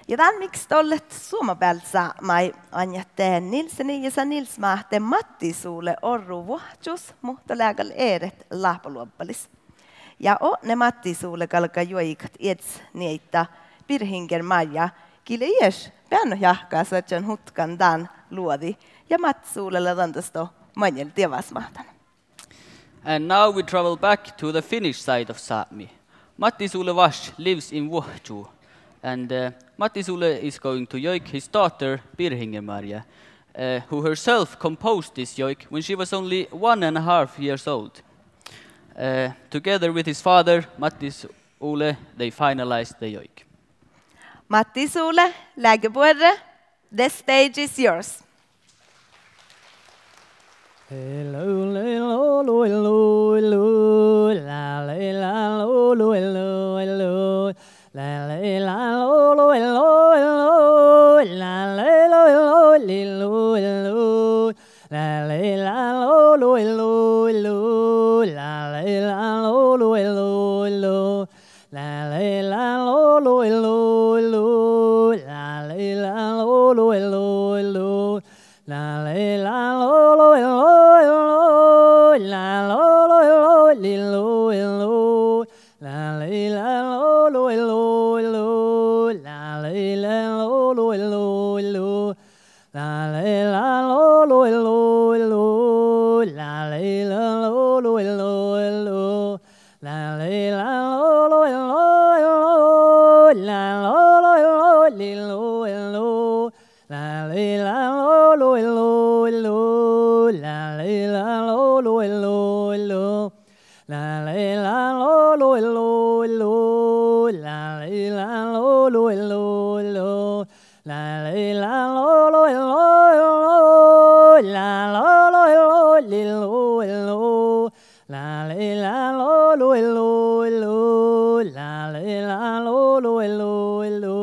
Ja tämän miksi tollet suomapelsa mai anjatteen Nilseni ja sa Nilsmahte Matti suule orru vuohtus, mutta lääkäl eeret lahpaluoppalis. Ja ne Matti suule kalka juoikat ets niitä pirhinger maja, kille ies peanno jahkaa satjan hutkan dan luodi, ja Matti suulella tantasto manjel tievasmahtan. And now we travel back to the Finnish side of Sápmi. Matti Sule Vash lives in Vuohtu, and Matti Sule is going to joik his daughter Pirhingermarja, who herself composed this joik when she was only 1.5 years old. Together with his father, Matti Sule, they finalized the joik. Matti Sule, lägeborre, the stage is yours. Hello, hello, hello, hello, la la la, hello, hello, hello, la la la, hello, hello, hello, la la la, hello, hello, la la la, hello, hello, hello, la la la, hello, hello, hello, la la la, hello, hello, hello, la la la, hello, hello, hello, la la la, hello, hello. La lo lo lo lo lo la la la lo lo lo la la la lo lo lo la la la lo lo lo la la la lo lo lo la la la lo lo lo la lo lo lo lo la la la lo lo lo la la la lo lo lo la la la lo lo lo la la la lo lo lo la la la lo lo lo la lo lo lo la la la lo lo lo la la la lo lo lo